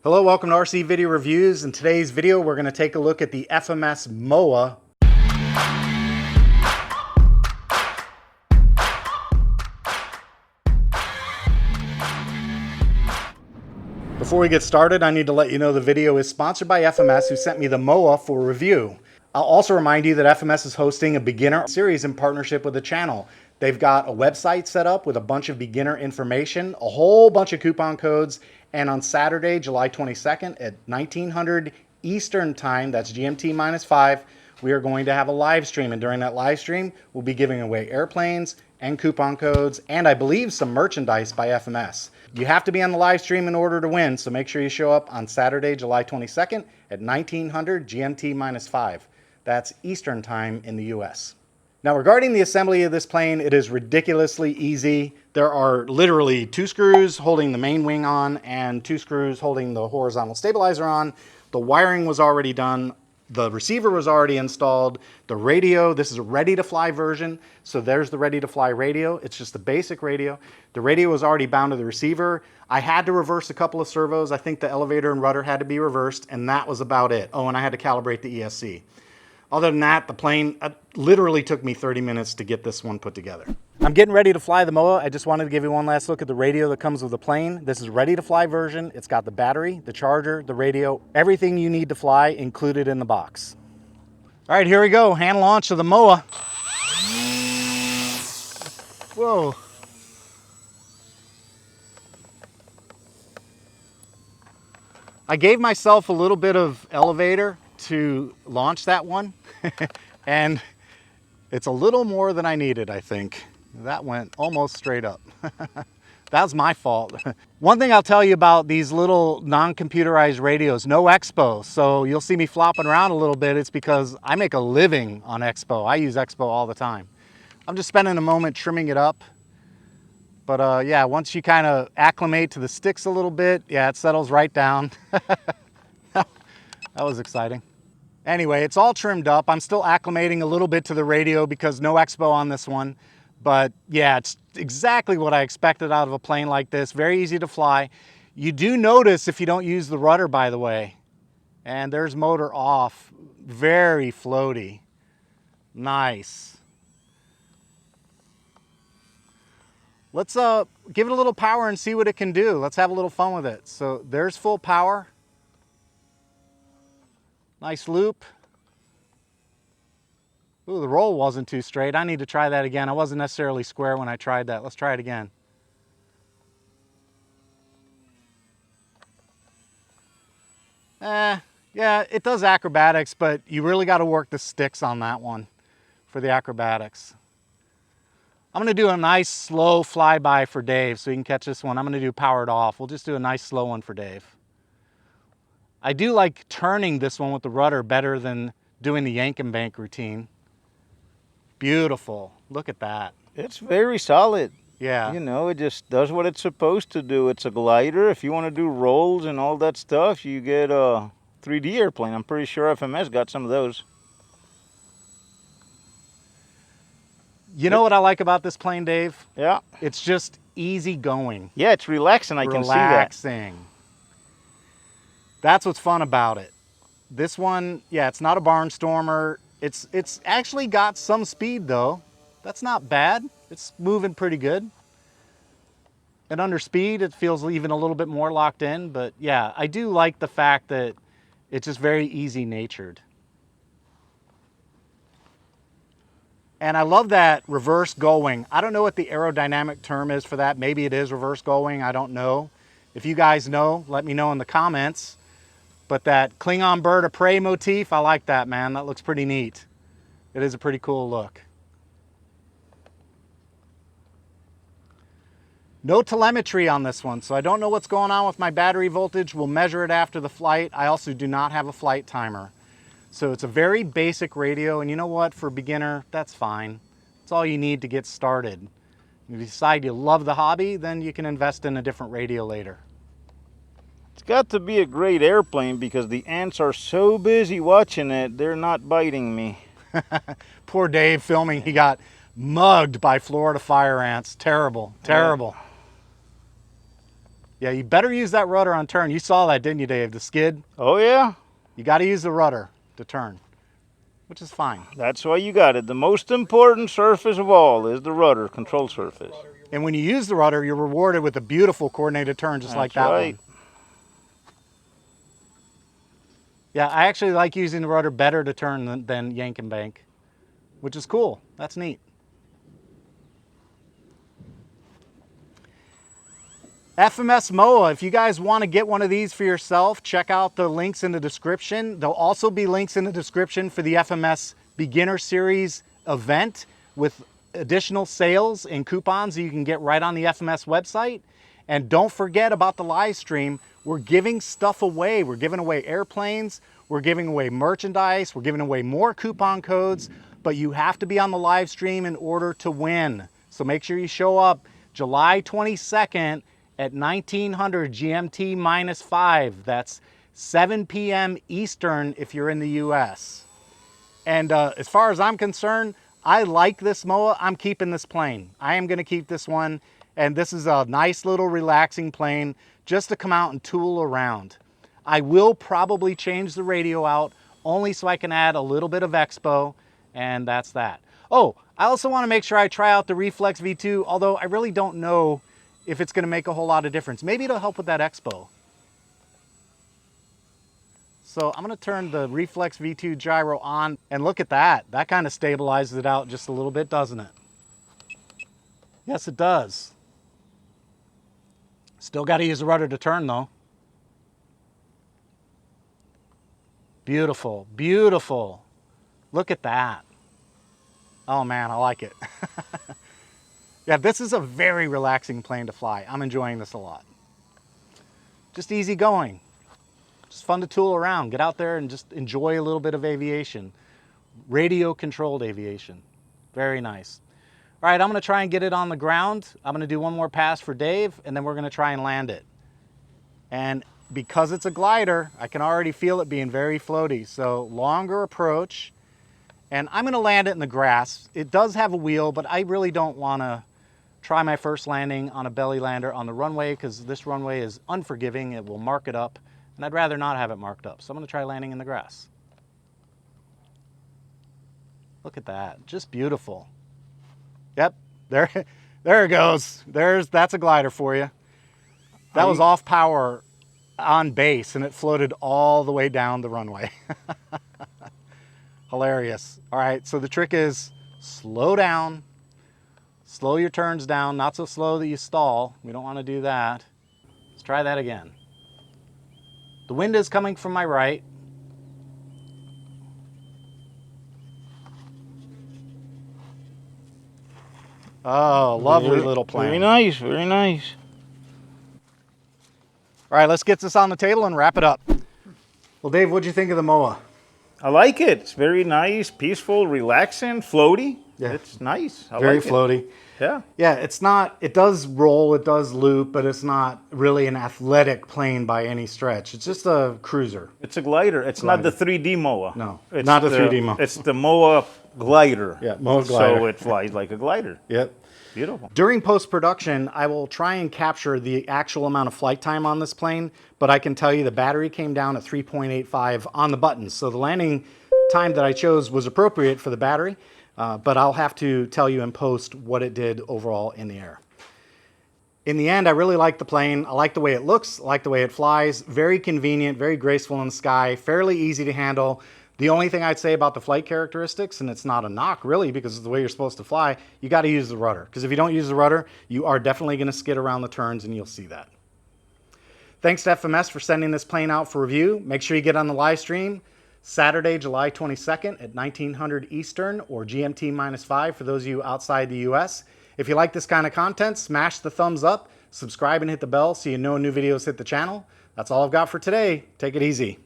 Hello, welcome to RC Video Reviews. In today's video, we're going to take a look at the FMS Moa. Before we get started, I need to let you know the video is sponsored by FMS, who sent me the Moa for review. I'll also remind you that FMS is hosting a beginner series in partnership with the channel. They've got a website set up with a bunch of beginner information, a whole bunch of coupon codes, and on Saturday, July 22nd at 1900 Eastern Time, that's GMT -5, we are going to have a live stream. And during that live stream, we'll be giving away airplanes and coupon codes, and I believe some merchandise by FMS. You have to be on the live stream in order to win, so make sure you show up on Saturday, July 22nd at 1900 GMT -5. That's Eastern Time in the US. Now, regarding the assembly of this plane, it is ridiculously easy. There are literally 2 screws holding the main wing on and 2 screws holding the horizontal stabilizer on. The wiring was already done. The receiver was already installed. The radio, this is a ready-to-fly version, so there's the ready-to-fly radio. It's just the basic radio. The radio was already bound to the receiver. I had to reverse a couple of servos. I think the elevator and rudder had to be reversed, and that was about it. Oh, and I had to calibrate the ESC. Other than that, the plane literally took me 30 minutes to get this one put together. I'm getting ready to fly the Moa. I just wanted to give you one last look at the radio that comes with the plane. This is a ready-to-fly version. It's got the battery, the charger, the radio, everything you need to fly included in the box. All right, here we go. Hand launch of the Moa. Whoa. I gave myself a little bit of elevator to launch that one and it's a little more than I needed, I think. That went almost straight up. That's my fault. One thing I'll tell you about these little non-computerized radios, no expo, so you'll see me flopping around a little bit. It's because I make a living on expo. I use expo all the time. I'm just spending a moment trimming it up. But yeah, once you kind of acclimate to the sticks a little bit, yeah, it settles right down. That was exciting. Anyway, it's all trimmed up. I'm still acclimating a little bit to the radio because no expo on this one. But yeah, it's exactly what I expected out of a plane like this. Very easy to fly. You do notice if you don't use the rudder, by the way. And there's motor off. Very floaty. Nice. Let's give it a little power and see what it can do. Let's have a little fun with it. So there's full power. Nice loop. Ooh, the roll wasn't too straight. I need to try that again. I wasn't necessarily square when I tried that. Let's try it again. Yeah, it does acrobatics, but you really got to work the sticks on that one for the acrobatics. I'm going to do a nice slow flyby for Dave so you can catch this one. I'm going to do powered off. We'll just do a nice slow one for Dave. I do like turning this one with the rudder better than doing the yank and bank routine. Beautiful. Look at that. It's very solid. Yeah. You know, it just does what it's supposed to do. It's a glider. If you want to do rolls and all that stuff, you get a 3D airplane. I'm pretty sure FMS got some of those. You know what I like about this plane, Dave? Yeah. It's just easy going. Yeah, it's relaxing. I can see that. Relaxing. That's what's fun about it. This one, yeah, it's not a barnstormer. It's actually got some speed though. That's not bad. It's moving pretty good. And under speed, it feels even a little bit more locked in. But yeah, I do like the fact that it's just very easy natured. And I love that reverse going. I don't know what the aerodynamic term is for that. Maybe it is reverse going. I don't know. If you guys know, let me know in the comments. But that Klingon bird of prey motif, I like that, man. That looks pretty neat. It is a pretty cool look. No telemetry on this one, so I don't know what's going on with my battery voltage. We'll measure it after the flight. I also do not have a flight timer. So it's a very basic radio, and you know what? For a beginner, that's fine. That's all you need to get started. If you decide you love the hobby, then you can invest in a different radio later. It's got to be a great airplane because the ants are so busy watching it, they're not biting me. Poor Dave filming, he got mugged by Florida fire ants. Terrible, terrible. Yeah, you better use that rudder on turn. You saw that, didn't you, Dave? The skid. Oh yeah, You got to use the rudder to turn, which is fine. that's why you got it. The most important surface of all is the rudder control surface. And when you use the rudder, you're rewarded with a beautiful coordinated turn just like that right. one. Yeah, I actually like using the rudder better to turn than yank and bank, which is cool. That's neat. FMS Moa, if you guys want to get one of these for yourself, check out the links in the description. There'll also be links in the description for the FMS Beginner Series event with additional sales and coupons that you can get right on the FMS website. And don't forget about the live stream. We're giving stuff away. We're giving away airplanes. We're giving away merchandise. We're giving away more coupon codes. But you have to be on the live stream in order to win. So make sure you show up July 22nd at 1900 GMT -5. That's 7 p.m. Eastern if you're in the US. And as far as I'm concerned, I like this Moa. I'm keeping this plane. I am going to keep this one. And this is a nice little relaxing plane just to come out and tool around. I will probably change the radio out only so I can add a little bit of expo, and that's that. Oh, I also want to make sure I try out the Reflex V2, although I really don't know if it's going to make a whole lot of difference. Maybe it'll help with that expo. So I'm going to turn the Reflex V2 gyro on, and look at that. That kind of stabilizes it out just a little bit, doesn't it? Yes, it does. Still got to use the rudder to turn though. Beautiful, beautiful. Look at that. Oh man, I like it. Yeah, this is a very relaxing plane to fly. I'm enjoying this a lot. Just easy going. Just fun to tool around. Get out there and just enjoy a little bit of aviation. Radio controlled aviation. Very nice. All right, I'm gonna try and get it on the ground. I'm gonna do one more pass for Dave, and then we're gonna try and land it. And because it's a glider, I can already feel it being very floaty. So longer approach, and I'm gonna land it in the grass. It does have a wheel, but I really don't wanna try my first landing on a belly lander on the runway because this runway is unforgiving. It will mark it up, and I'd rather not have it marked up. So I'm gonna try landing in the grass. Look at that, just beautiful. Yep, there it goes. That's a glider for you. That was off power on base, and it floated all the way down the runway. Hilarious. All right, so the trick is slow down, slow your turns down, not so slow that you stall. We don't want to do that. Let's try that again. The wind is coming from my right. Oh, lovely little plane. Very nice, very nice. All right, let's get this on the table and wrap it up. Well, Dave, what'd you think of the Moa? I like it. It's very nice, peaceful, relaxing, floaty. Yeah. It's nice. I Very like floaty. It. Yeah. Yeah, it's not, it does roll, it does loop, but it's not really an athletic plane by any stretch. It's just a cruiser. It's a glider. It's not the 3D Moa. No, it's not the 3D Moa. It's the Moa glider. Yeah, Moa glider. So it flies like a glider. Yep. Beautiful. During post-production, I will try and capture the actual amount of flight time on this plane, but I can tell you the battery came down at 3.85 on the buttons. So the landing time that I chose was appropriate for the battery, but I'll have to tell you in post what it did overall in the air. In the end, I really like the plane. I like the way it looks, I like the way it flies. Very convenient, very graceful in the sky, fairly easy to handle. The only thing I'd say about the flight characteristics, and it's not a knock really because it's the way you're supposed to fly, you got to use the rudder. Because if you don't use the rudder, you are definitely going to skid around the turns, and you'll see that. Thanks to FMS for sending this plane out for review. Make sure you get on the live stream Saturday, July 22nd at 1900 Eastern or GMT -5 for those of you outside the US. If you like this kind of content, smash the thumbs up, subscribe and hit the bell so you know new videos hit the channel. That's all I've got for today. Take it easy.